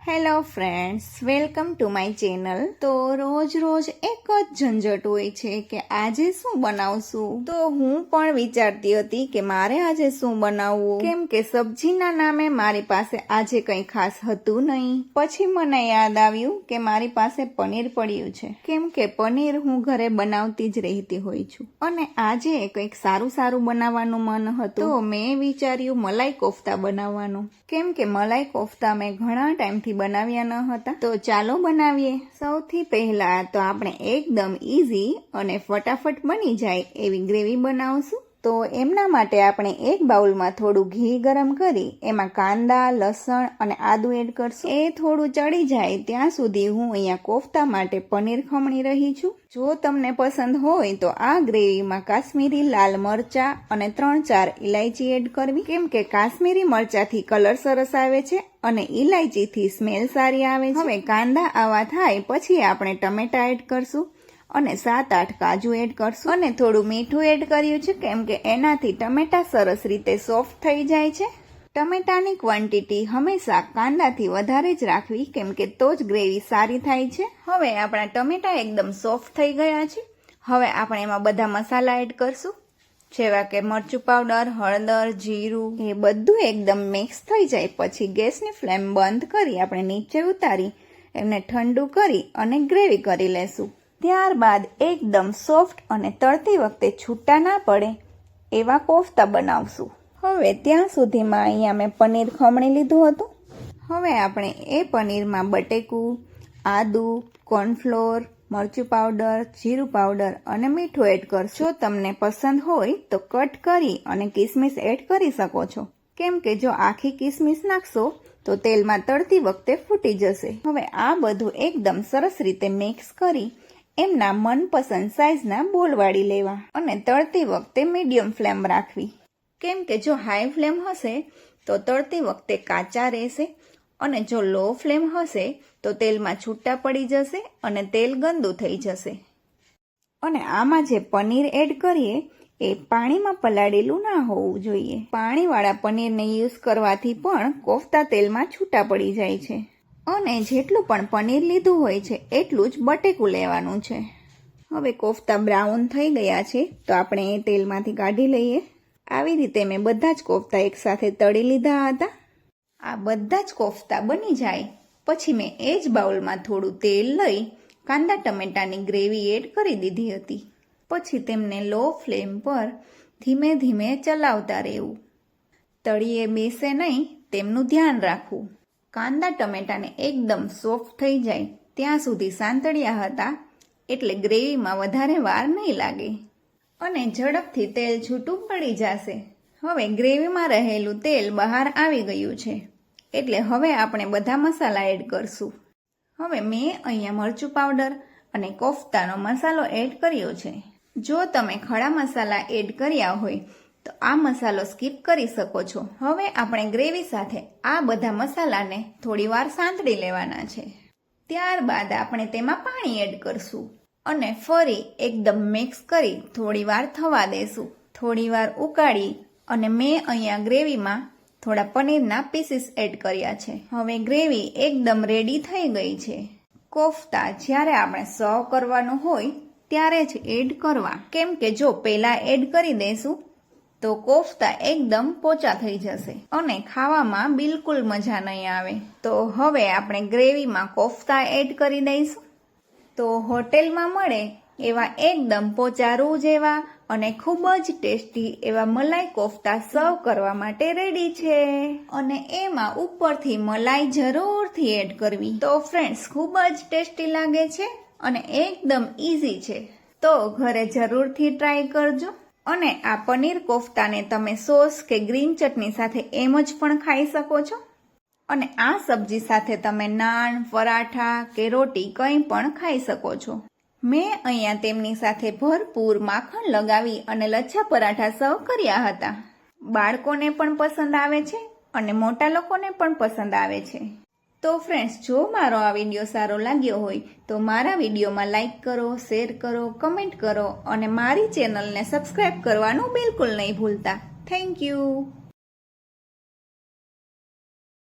Hello friends, welcome to my channel. તો રોજ એક જ ઝંઝટ હોય છે કે આજે શું બનાવશું। તો હું પણ વિચારતી હતી કે મારે આજે શું બનાવવું, કેમ કે સબ્જીના નામે મારી પાસે આજે કંઈ ખાસ હતું નહીં। પછી મને યાદ આવ્યું કે મારી પાસે પનીર પડ્યું છે, કેમ કે પનીર હું ઘરે બનાવતી જ રહેતી હોય છું અને આજે કંઈક સારું બનાવવાનું મન હતું। તો મેં વિચાર્યું મલાઈ કોફતા બનાવવાનું, કેમ કે મલાઈ કોફતા મેં ઘણા ટાઈમથી બનાવ્યા ન હતા। તો ચાલો બનાવીએ। સૌથી પહેલા તો આપણે એકદમ ઈઝી અને ફટાફટ બની જાય એવી ગ્રેવી બનાવશું। તો એમના માટે આપણે એક બાઉલમાં થોડું ઘી ગરમ કરી એમાં કાંદા, લસણ અને આદુ એડ કરશું। એ થોડું ચડી જાય ત્યાં સુધી હું અહીંયા કોફતા માટે પનીર ખમણી રહી છું। જો તમને પસંદ હોય તો આ ગ્રેવીમાં કાશ્મીરી લાલ મરચા અને 3-4 ઇલાયચી એડ કરવી, કેમ કે કાશ્મીરી મરચાથી કલર સરસ આવે છે અને ઇલાયચીથી સ્મેલ સારી આવે છે। હવે કાંદા આવા થાય પછી આપણે ટમેટા એડ કરશું અને 7-8 કાજુ એડ કરશું અને થોડું મીઠું એડ કર્યું છે, કેમ કે એનાથી ટમેટા સરસ રીતે સોફ્ટ થઈ જાય છે। ટમેટાની ક્વોન્ટિટી હંમેશા કાંદાથી વધારે જ રાખવી, કેમ કે તો જ ગ્રેવી સારી થાય છે। હવે આપણા ટમેટા એકદમ સોફ્ટ થઈ ગયા છે। હવે આપણે એમાં બધા મસાલા એડ કરશું, જેવા કે મરચું પાવડર, હળદર, જીરું, એ બધું એકદમ મિક્સ થઈ જાય પછી ગેસની ફ્લેમ બંધ કરી આપણે નીચે ઉતારી એને ઠંડુ કરી અને ગ્રેવી કરી લેશું। ત્યારબાદ એકદમ સોફ્ટ અને તળતી વખતે છૂટા ના પડે એવા કોફતા બનાવશું। હવે ત્યાં સુધીમાં અહીંયા મેં પનીર ખમણી લીધું હતું। હવે આપણે એ પનીરમાં બટેકું, આદુ, કોર્નફ્લોર, મરચું પાવડર, જીરું પાવડર અને મીઠું એડ કરશું। જો તમને પસંદ હોય તો કટ કરી અને કિસમિસ એડ કરી શકો છો, કેમ કે જો આખી કિસમિસ નાખશો તો તેલમાં તળતી વખતે ફૂટી જશે। હવે આ બધું એકદમ સરસ રીતે મિક્સ કરી એમના મનપસંદ સાઈઝના બોલ વાળી લેવા અને તળતી વખતે મીડિયમ ફ્લેમ રાખવી, કેમ કે જો હાઈ ફ્લેમ હશે તો તળતી વખતે કાચા રહેશે અને જો લો ફ્લેમ હશે તો તેલમાં છૂટા પડી જશે અને તેલ ગંદુ થઈ જશે। અને આમાં જે પનીર એડ કરીએ એ પાણીમાં પલાળેલું ના હોવું જોઈએ। પાણીવાળા પનીરને યુઝ કરવાથી પણ કોફતા તેલમાં છૂટા પડી જાય છે અને જેટલું પણ પનીર લીધું હોય છે એટલું જ બટેકું લેવાનું છે। હવે કોફતા બ્રાઉન થઈ ગયા છે તો આપણે એ તેલમાંથી કાઢી લઈએ। આવી રીતે મેં બધા જ કોફતા એકસાથે તળી લીધા હતા। આ બધા જ કોફતા બની જાય પછી મેં એ જ બાઉલમાં થોડું તેલ લઈ કાંદા ટમેટાની ગ્રેવી એડ કરી દીધી હતી। પછી તેમને લો ફ્લેમ પર ધીમે ધીમે ચલાવતા રહેવું, તળીએ બેસે નહીં તેમનું ધ્યાન રાખવું। કાંદા ટમેટાને એકદમ સોફ્ટ થઈ જાય ત્યાં સુધી સાંતળ્યા હતા, એટલે ગ્રેવીમાં વધારે વાર નહીં લાગે અને ઝડપથી તેલ છૂટું પડી જશે। હવે ગ્રેવીમાં રહેલું તેલ બહાર આવી ગયું છે, એટલે હવે આપણે બધા મસાલા એડ કરશું। હવે મેં અહીંયા મરચું પાવડર અને કોફતાનો મસાલો એડ કર્યો છે। જો તમે ખડા મસાલા એડ કર્યા હોય તો આ મસાલો સ્કીપ કરી શકો છો। હવે આપણે ગ્રેવી સાથે આ બધા મસાલાને થોડી વાર સાંતળી લેવાના છે। ત્યારબાદ આપણે તેમાં પાણી એડ કરશું અને ફરી એકદમ મિક્સ કરી થોડી વાર થવા દેશું। થોડી વાર ઉકાળી અને મેં અહીંયા ગ્રેવીમાં થોડા પનીરના પીસીસ એડ કર્યા છે। હવે ગ્રેવી એકદમ રેડી થઈ ગઈ છે। કોફતા જ્યારે આપણે સર્વ કરવાનું હોય ત્યારે જ એડ કરવા, કેમ કે જો પહેલા એડ કરી દઈશું તો કોફતા એકદમ પોચા થઈ જશે અને ખાવામાં બિલકુલ મજા નહીં આવે। તો હવે આપણે ગ્રેવીમાં કોફતા એડ કરી દઈશું। તો હોટેલમાં મળે એવા એકદમ પોચા રૂ જેવા અને ખૂબ જ ટેસ્ટી એવા મલાઈ કોફતા સર્વ કરવા માટે રેડી છે અને એમાં ઉપરથી મલાઈ જરૂરથી એડ કરવી। તો ફ્રેન્ડ્સ, ખૂબ જ ટેસ્ટી લાગે છે અને એકદમ ઈઝી છે, તો ઘરે જરૂરથી ટ્રાય કરજો। અને આ પનીર કોફતાને તમે સોસ કે ગ્રીન ચટણી સાથે એમ જ પણ ખાઈ શકો છો અને આ સબ્જી સાથે તમે નાન, પરાઠા કે રોટી કંઈ પણ ખાઈ શકો છો। મેં અહીંયા તેમની સાથે ભરપૂર માખણ લગાવી અને લચ્છા પરાઠા સર્વ કર્યા હતા। બાળકોને પણ પસંદ આવે છે અને મોટા લોકોને પણ પસંદ આવે છે। તો ફ્રેન્ડ્સ, જો મારો આ વિડીયો સારો લાગ્યો હોય તો મારા વિડીયોમાં લાઈક કરો, શેર કરો, કમેન્ટ કરો અને મારી ચેનલને સબસ્ક્રાઈબ કરવાનું બિલકુલ નહીં ભૂલતા। Thank you.